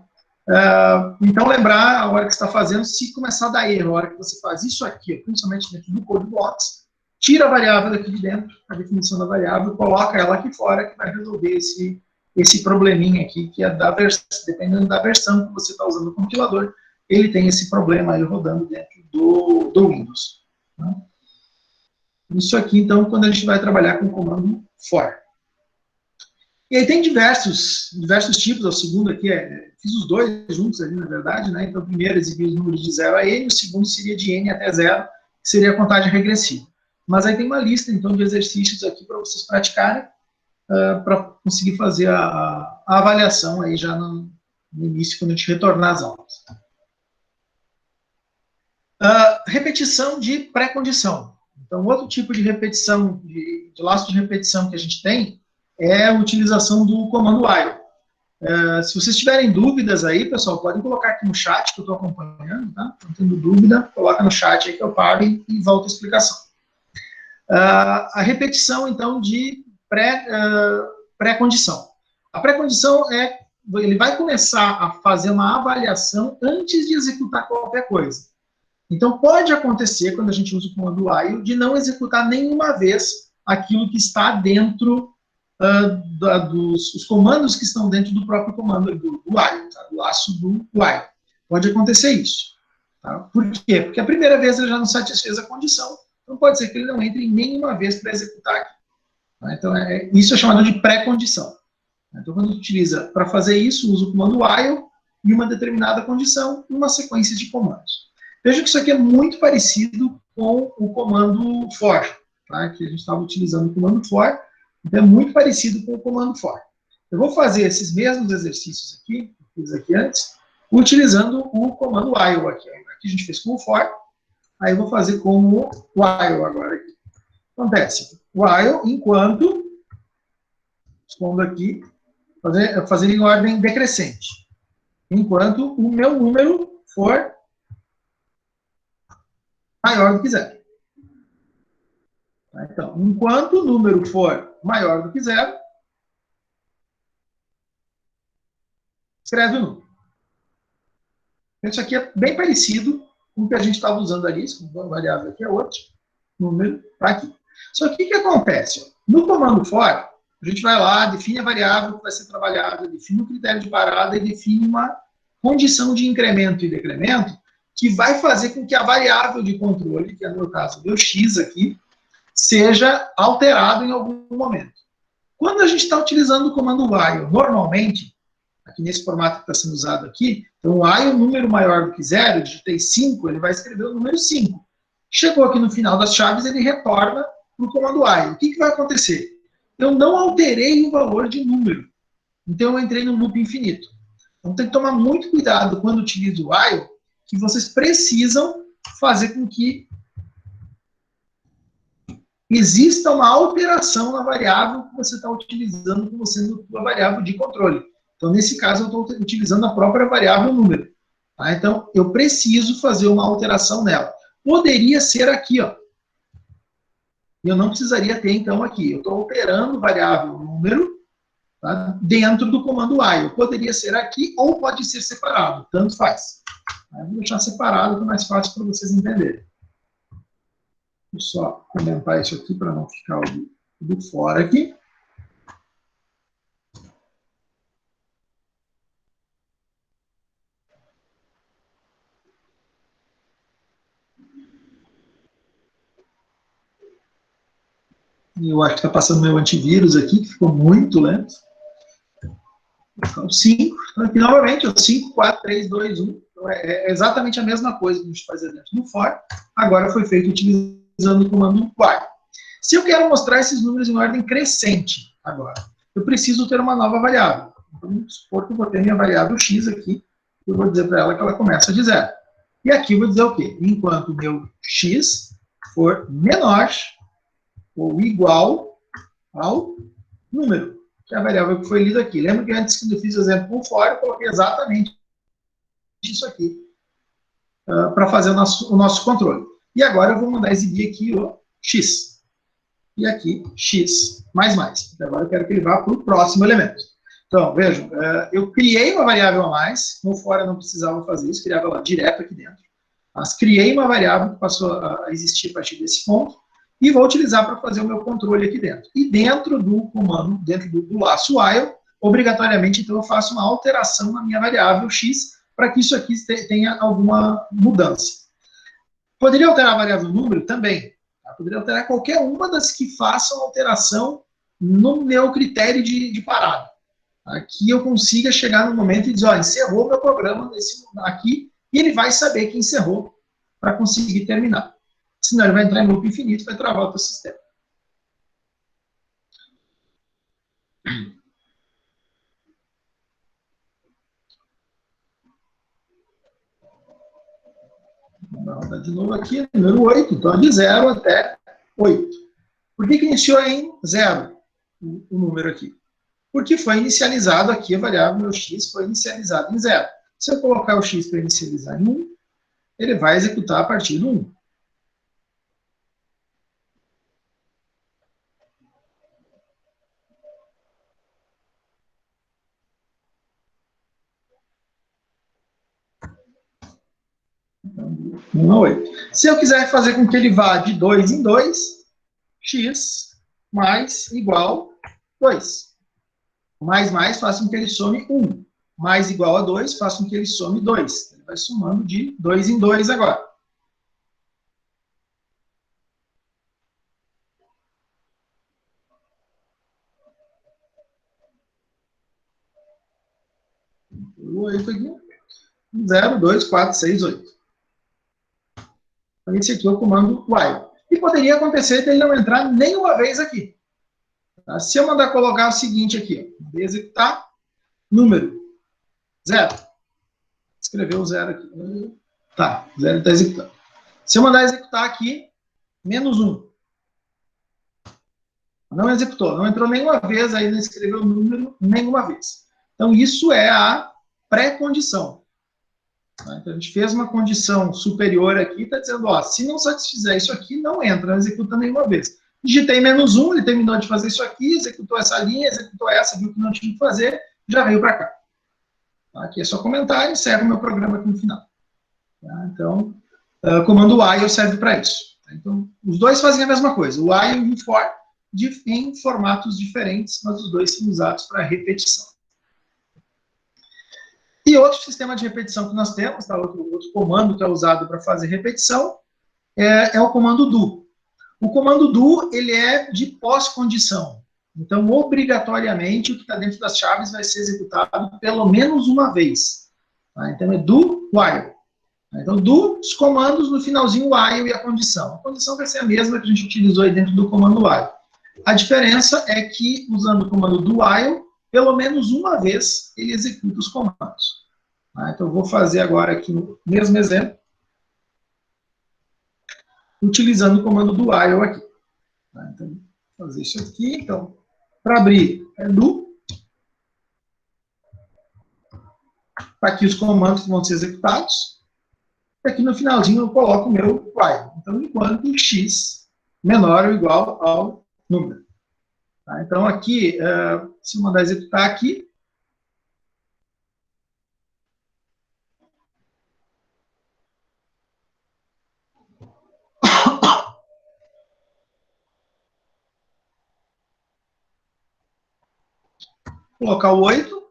Então lembrar, a hora que você está fazendo, se começar a dar erro, a hora que você faz isso aqui, principalmente dentro do code blocks, tira a variável daqui de dentro, a definição da variável, coloca ela aqui fora, que vai resolver esse esse probleminha aqui, que é dependendo da versão que você está usando no compilador, ele tem esse problema aí rodando dentro do Windows. Tá? Isso aqui, então, quando a gente vai trabalhar com o comando for. E aí tem diversos tipos, o segundo aqui, fiz os dois juntos ali, na verdade, né? Então, o primeiro exibir os números de 0 a n, o segundo seria de n até 0, que seria a contagem regressiva. Mas aí tem uma lista, então, de exercícios aqui para vocês praticarem, para conseguir fazer a avaliação aí já no início, quando a gente retornar às aulas. Repetição de pré-condição. Então, outro tipo de repetição, de laço de repetição que a gente tem, é a utilização do comando while. Se vocês tiverem dúvidas aí, pessoal, podem colocar aqui no chat, que eu estou acompanhando, tá? Não tendo dúvida, coloca no chat aí que eu paro e volto a explicação. A repetição, então, de pré-condição. A pré-condição ele vai começar a fazer uma avaliação antes de executar qualquer coisa. Então, pode acontecer, quando a gente usa o comando while, de não executar nenhuma vez aquilo que está dentro dos comandos que estão dentro do próprio comando do while, tá? Do laço do while. Pode acontecer isso. Tá? Por quê? Porque a primeira vez ele já não satisfez a condição, então pode ser que ele não entre nenhuma vez para executar aqui. Tá? Então, isso é chamado de pré-condição. Então, quando a gente utiliza para fazer isso, usa o comando while e uma determinada condição e uma sequência de comandos. Veja que isso aqui é muito parecido com o comando for, tá? Que a gente estava utilizando o comando for, então é muito parecido com o comando for. Eu vou fazer esses mesmos exercícios aqui, que eu fiz aqui antes, utilizando o comando while aqui. Aqui a gente fez com o for, aí eu vou fazer com o while agora aqui. Acontece, while enquanto, respondo aqui, fazer em ordem decrescente, enquanto o meu número for maior do que 0. Então, enquanto o número for maior do que 0, escreve o número. Isso aqui é bem parecido com o que a gente estava usando ali, a variável aqui é outra, número para aqui. Só que o que acontece? No comando for, a gente vai lá, define a variável que vai ser trabalhada, define o critério de parada e define uma condição de incremento e decremento que vai fazer com que a variável de controle, que é no meu caso o meu x aqui, seja alterado em algum momento. Quando a gente está utilizando o comando while, normalmente, aqui nesse formato que está sendo usado aqui, então while, número maior do que 0, eu digitei 5, ele vai escrever o número 5. Chegou aqui no final das chaves, ele retorna para o comando while. O que vai acontecer? Eu não alterei o valor de número. Então eu entrei no loop infinito. Então tem que tomar muito cuidado quando utilizo o while, que vocês precisam fazer com que exista uma alteração na variável que você está utilizando como sendo a variável de controle. Então, nesse caso, eu estou utilizando a própria variável número. Tá? Então, eu preciso fazer uma alteração nela. Poderia ser aqui, ó. Eu não precisaria ter, então, aqui. Eu estou alterando variável número, tá? Dentro do comando while. Poderia ser aqui ou pode ser separado. Tanto faz. Tá? Vou deixar separado, que é mais fácil para vocês entenderem. Vou só comentar isso aqui para não ficar do fora aqui. Eu acho que está passando meu antivírus aqui, que ficou muito lento. Então, 5. Então, aqui novamente, 5, 4, 3, 2, 1. Então, é exatamente a mesma coisa que a gente fazia dentro do for. Agora foi feito utilizando o comando while. Se eu quero mostrar esses números em ordem crescente agora, eu preciso ter uma nova variável. Então, vamos supor que eu vou ter minha variável x aqui. Eu vou dizer para ela que ela começa de 0. E aqui eu vou dizer o quê? Enquanto o meu x for menor ou igual ao número, que é a variável que foi lida aqui. Lembra que antes que eu fiz o exemplo com for, eu coloquei exatamente isso aqui para fazer o nosso controle. E agora eu vou mandar exibir aqui o x. E aqui, x mais mais. Então, agora eu quero que ele vá para o próximo elemento. Então, vejam, eu criei uma variável a mais, no for eu não precisava fazer isso, criava ela direto aqui dentro. Mas criei uma variável que passou a existir a partir desse ponto, e vou utilizar para fazer o meu controle aqui dentro. E dentro do comando, dentro do laço while, obrigatoriamente, então, eu faço uma alteração na minha variável x para que isso aqui tenha alguma mudança. Poderia alterar a variável número? Também. Tá? Poderia alterar qualquer uma das que façam alteração no meu critério de parada. Aqui eu consiga chegar no momento e dizer, ó, encerrou meu programa aqui, e ele vai saber que encerrou para conseguir terminar. Senão ele vai entrar em loop infinito e vai travar o teu sistema. Vamos rodar de novo aqui, número 8, então de 0 até 8. Por que iniciou em 0 o número aqui? Porque foi inicializado aqui, a variável meu x foi inicializada em 0. Se eu colocar o x para inicializar em 1, ele vai executar a partir do 1. Então, 1 a 8. Se eu quiser fazer com que ele vá de 2 em 2, x mais igual 2. Mais, faço com que ele some 1. Mais igual a 2, faço com que ele some 2. Ele vai somando de 2 em 2 agora. O 8 aqui. 0, 2, 4, 6, 8. Então, esse aqui é o comando while. E poderia acontecer de ele não entrar nenhuma vez aqui. Tá? Se eu mandar colocar o seguinte aqui, ó, executar, número, 0. Escreveu o 0 aqui. Tá, 0 está executando. Se eu mandar executar aqui, menos 1. Não executou, não entrou nenhuma vez, aí não escreveu o número nenhuma vez. Então, isso é a pré-condição. Tá? Então, a gente fez uma condição superior aqui, está dizendo, ó, se não satisfizer isso aqui, não entra, não executa nenhuma vez. Digitei menos 1, ele terminou de fazer isso aqui, executou essa linha, executou essa, viu que não tinha que fazer, já veio para cá. Tá? Aqui é só comentário, encerro o meu programa aqui no final. Tá? Então, comando while serve para isso. Tá? Então, os dois fazem a mesma coisa, o while e o for, em formatos diferentes, mas os dois são usados para repetição. E outro sistema de repetição que nós temos, tá? outro comando que é usado para fazer repetição, é o comando do. O comando do, ele é de pós-condição. Então, obrigatoriamente, o que está dentro das chaves vai ser executado pelo menos uma vez. Tá? Então, é do while. Então, do, os comandos no finalzinho while e a condição. A condição vai ser a mesma que a gente utilizou aí dentro do comando while. A diferença é que, usando o comando do while, pelo menos uma vez ele executa os comandos. Tá? Então, eu vou fazer agora aqui o mesmo exemplo, utilizando o comando do while aqui. Tá? Então, vou fazer isso aqui. Então, para abrir, é do. Tá aqui os comandos que vão ser executados. E aqui no finalzinho eu coloco o meu while. Então, enquanto x menor ou igual ao número. Tá? Então, aqui, se eu mandar executar aqui, colocar o 8,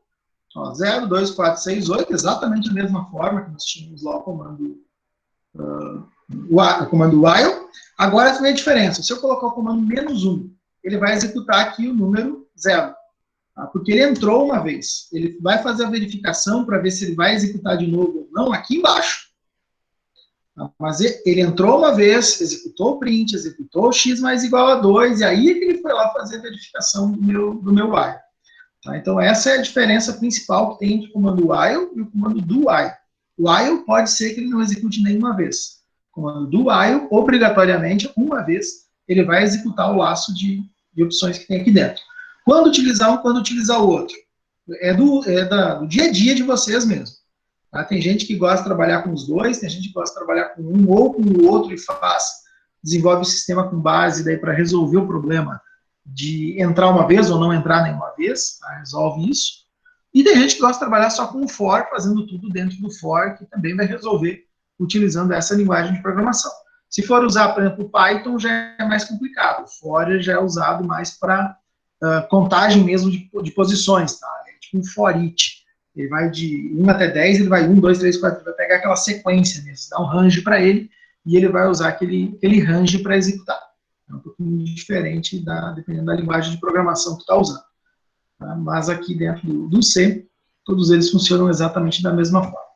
ó, 0, 2, 4, 6, 8, exatamente a mesma forma que nós tínhamos lá o comando while. Agora tem a diferença. Se eu colocar o comando menos 1, ele vai executar aqui o número 0. Tá? Porque ele entrou uma vez. Ele vai fazer a verificação para ver se ele vai executar de novo ou não aqui embaixo. Tá? Mas ele entrou uma vez, executou o print, executou o x mais igual a 2, e aí é que ele foi lá fazer a verificação do meu while. Tá? Então, essa é a diferença principal que tem entre o comando while e o comando do while. O while pode ser que ele não execute nenhuma vez. O comando do while, obrigatoriamente, uma vez, ele vai executar o laço de opções que tem aqui dentro. Quando utilizar um, quando utilizar o outro? É do dia a dia de vocês mesmo. Tá? Tem gente que gosta de trabalhar com os dois, tem gente que gosta de trabalhar com um ou com o outro e desenvolve o sistema com base daí para resolver o problema de entrar uma vez ou não entrar nenhuma vez, tá? Resolve isso. E tem gente que gosta de trabalhar só com o for, fazendo tudo dentro do for, que também vai resolver utilizando essa linguagem de programação. Se for usar, por exemplo, o Python, já é mais complicado. O for já é usado mais para contagem mesmo de posições, tá? É tipo um for each. Ele vai de 1 até 10, ele vai 1, 2, 3, 4, ele vai pegar aquela sequência mesmo, dá um range para ele, e ele vai usar aquele range para executar. É um pouquinho diferente, dependendo da linguagem de programação que tu está usando. Tá? Mas aqui dentro do C, todos eles funcionam exatamente da mesma forma.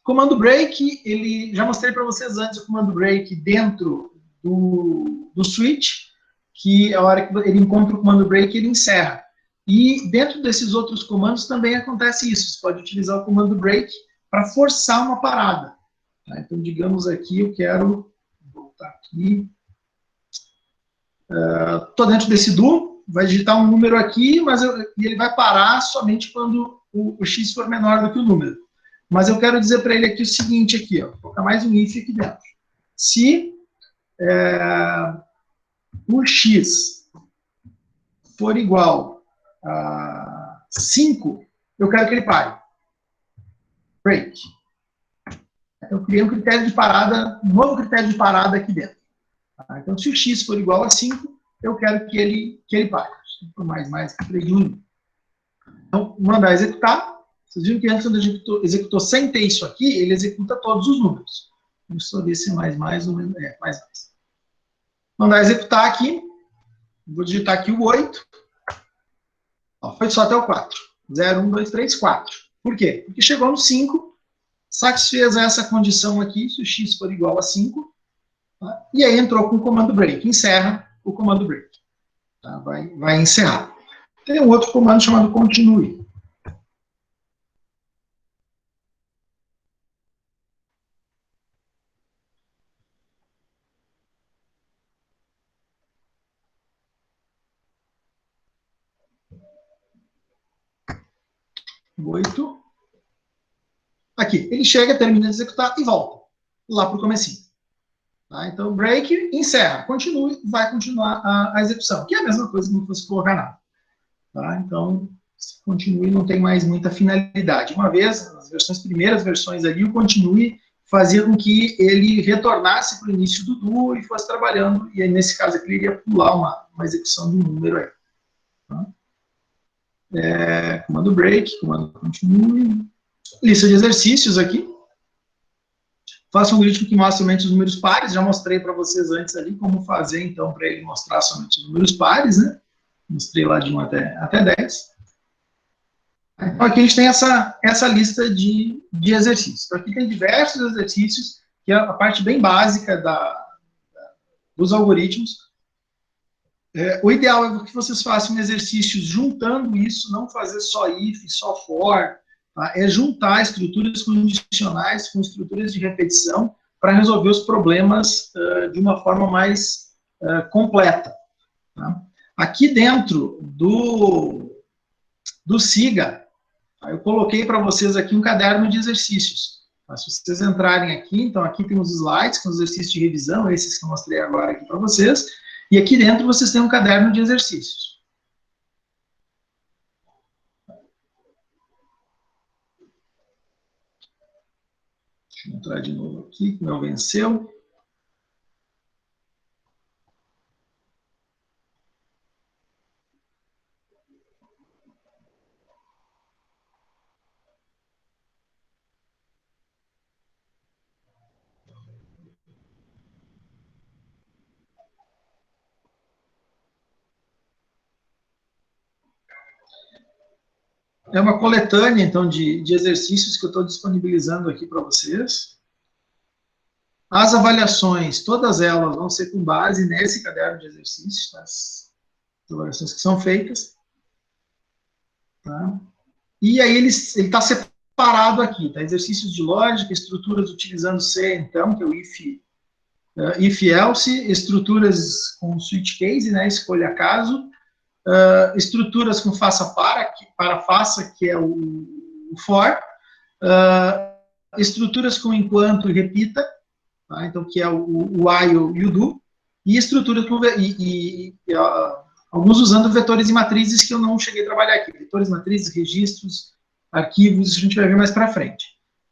Comando break, já mostrei para vocês antes o comando break dentro do switch, que a hora que ele encontra o comando break, ele encerra. E dentro desses outros comandos também acontece isso. Você pode utilizar o comando break para forçar uma parada. Tá? Então, digamos aqui, eu quero voltar aqui. Estou dentro desse do, vai digitar um número aqui, e ele vai parar somente quando o x for menor do que o número. Mas eu quero dizer para ele aqui o seguinte, aqui, ó, vou colocar mais um if aqui dentro. Se o x for igual a 5, eu quero que ele pare. Break. Eu criei um critério de parada, um novo critério de parada aqui dentro. Tá? Então, se o x for igual a 5, eu quero que ele pare. Por mais que 3 de 1. Então, mandar executar. Vocês viram que antes, quando a gente executou sem ter isso aqui, ele executa todos os números. Vamos só ver se mais, ou menos. Mais. Mandar executar aqui. Vou digitar aqui o 8. Ó, foi só até o 4. 0, 1, 2, 3, 4. Por quê? Porque chegou no 5, satisfez essa condição aqui, se o x for igual a 5, tá? E aí entrou com o comando break. Encerra o comando break. Tá? Vai encerrar. Tem um outro comando chamado continue. Aqui, ele chega, termina de executar e volta lá para o comecinho. Tá? Então, break, encerra, continue, vai continuar a execução, que é a mesma coisa que não fosse colocar nada. Tá? Então, se continue, não tem mais muita finalidade. Uma vez, nas primeiras versões ali, o continue fazia com que ele retornasse para o início do do e fosse trabalhando, e aí, nesse caso aqui, ele iria pular uma execução de um número aí. Tá? Comando break, comando continue. Lista de exercícios aqui. Faça um algoritmo que mostre somente os números pares. Já mostrei para vocês antes ali como fazer, então, para ele mostrar somente os números pares, né? Mostrei lá de 1 até 10. Então, aqui a gente tem essa lista de exercícios. Então, aqui tem diversos exercícios, que é a parte bem básica dos algoritmos. O ideal é que vocês façam exercícios juntando isso, não fazer só if, só for. Tá? É juntar estruturas condicionais com estruturas de repetição para resolver os problemas de uma forma mais completa. Tá? Aqui dentro do SIGA, tá? Eu coloquei para vocês aqui um caderno de exercícios. Tá? Se vocês entrarem aqui, então aqui tem os slides com os exercícios de revisão, esses que eu mostrei agora aqui para vocês, e aqui dentro vocês têm um caderno de exercícios. Deixa eu entrar de novo aqui, que não venceu. É uma coletânea, então, de exercícios que eu estou disponibilizando aqui para vocês. As avaliações, todas elas vão ser com base nesse caderno de exercícios, as avaliações que são feitas. Tá? E aí ele está separado aqui, tá? Exercícios de lógica, estruturas utilizando C, então, que é o if-else, estruturas com switch case, né, escolha caso, estruturas com faça para faça, que é o for, estruturas com enquanto e repita, tá? Então, que é o while e o do, e estruturas com alguns usando vetores e matrizes que eu não cheguei a trabalhar aqui, vetores, matrizes, registros, arquivos, isso a gente vai ver mais para frente.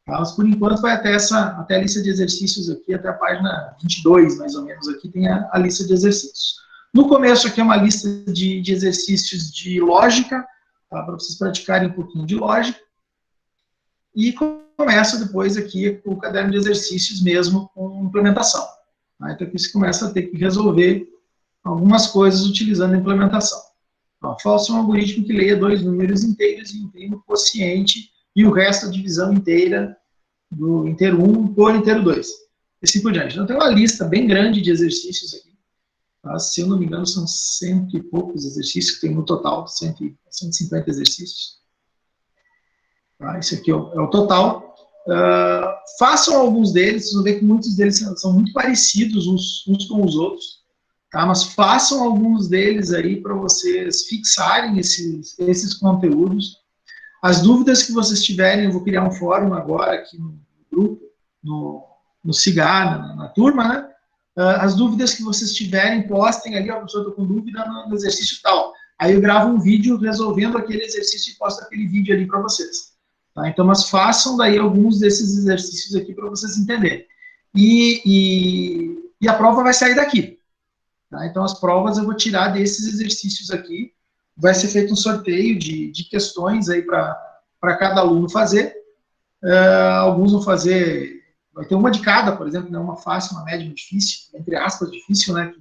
Tá? Mas, por enquanto, vai até a lista de exercícios aqui, até a página 22, mais ou menos, aqui tem a lista de exercícios. No começo aqui é uma lista de exercícios de lógica, tá? Para vocês praticarem um pouquinho de lógica. E começa depois aqui o caderno de exercícios mesmo com implementação. Tá? Então aqui você começa a ter que resolver algumas coisas utilizando a implementação. Então, faça um algoritmo que leia 2 números inteiros e imprima o quociente e o resto a divisão inteira do inteiro 1 por inteiro 2. E assim por diante. Então tem uma lista bem grande de exercícios aqui. Tá? Se eu não me engano, são 100 e poucos exercícios que tem no total, 150 exercícios. Tá? Esse aqui é o total. Façam alguns deles, vocês vão ver que muitos deles são muito parecidos uns com os outros. Tá? Mas façam alguns deles aí para vocês fixarem esses conteúdos. As dúvidas que vocês tiverem, eu vou criar um fórum agora aqui no grupo, no CIGAR, na turma, né? As dúvidas que vocês tiverem, postem ali, ó, professor, estou com dúvida no exercício tal. Aí eu gravo um vídeo resolvendo aquele exercício e posto aquele vídeo ali para vocês. Tá? Então, mas façam daí alguns desses exercícios aqui para vocês entenderem. E a prova vai sair daqui. Tá? Então, as provas eu vou tirar desses exercícios aqui. Vai ser feito um sorteio de questões aí para cada aluno fazer. Alguns vão fazer... Vai ter uma de cada, por exemplo, né? Uma fácil, uma média, uma difícil, entre aspas, difícil, né?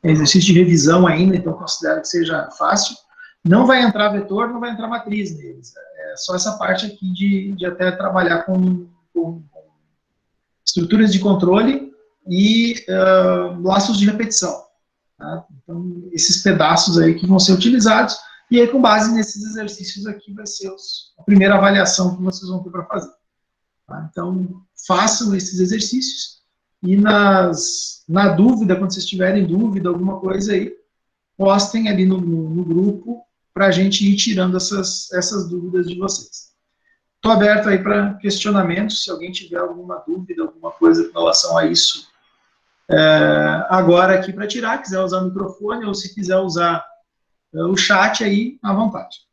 É exercício de revisão ainda, então considero que seja fácil. Não vai entrar vetor, não vai entrar matriz neles. É só essa parte aqui de até trabalhar com estruturas de controle e laços de repetição. Tá? Então, esses pedaços aí que vão ser utilizados, e aí com base nesses exercícios aqui vai ser a primeira avaliação que vocês vão ter para fazer. Tá? Então, façam esses exercícios, e na dúvida, quando vocês tiverem dúvida, alguma coisa aí, postem ali no grupo, para a gente ir tirando essas dúvidas de vocês. Estou aberto aí para questionamentos, se alguém tiver alguma dúvida, alguma coisa com relação a isso, agora aqui para tirar, quiser usar o microfone, ou se quiser usar o chat aí, à vontade.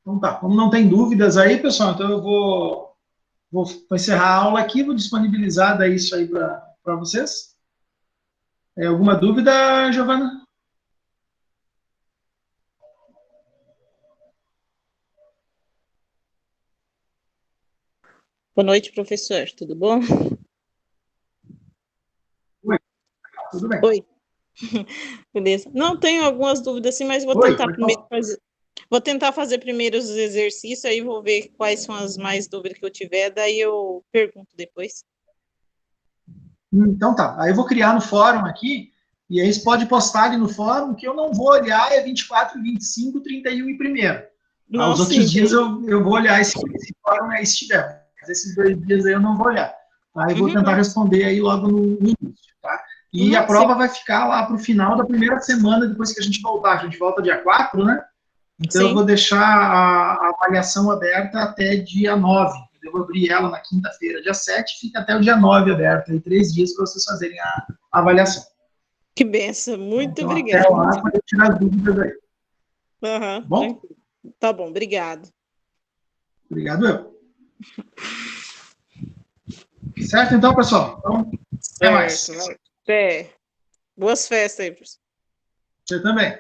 Então tá, como não tem dúvidas aí, pessoal, então eu vou encerrar a aula aqui, vou disponibilizar daí isso aí para vocês. Alguma dúvida, Giovana? Boa noite, professor. Tudo bom? Oi, tudo bem. Oi. Beleza. Não, tenho algumas dúvidas sim, mas vou tentar fazer primeiro os exercícios, aí vou ver quais são as mais dúvidas que eu tiver, daí eu pergunto depois. Então tá, aí eu vou criar no fórum aqui, e aí você pode postar ali no fórum, que eu não vou olhar 24, 25, 31 e 1º. Não, os outros dias eu vou olhar esse fórum aí se tiver, mas esses 2 dias aí eu não vou olhar. Tá? Eu vou tentar responder aí logo no início, tá? E a prova vai ficar lá para o final da primeira semana, depois que a gente voltar. A gente volta dia 4, né? Então eu vou deixar a avaliação aberta até dia 9. Eu vou abrir ela na quinta-feira, dia 7, fica até o dia 9 aberta, aí 3 dias para vocês fazerem a avaliação. Que benção, muito então, obrigada. Até lá, para tirar as dúvidas aí. Bom? Tá bom, obrigado. Obrigado eu. Certo, então, pessoal? Então, até mais. Até. Boas festas aí, professor. Você também.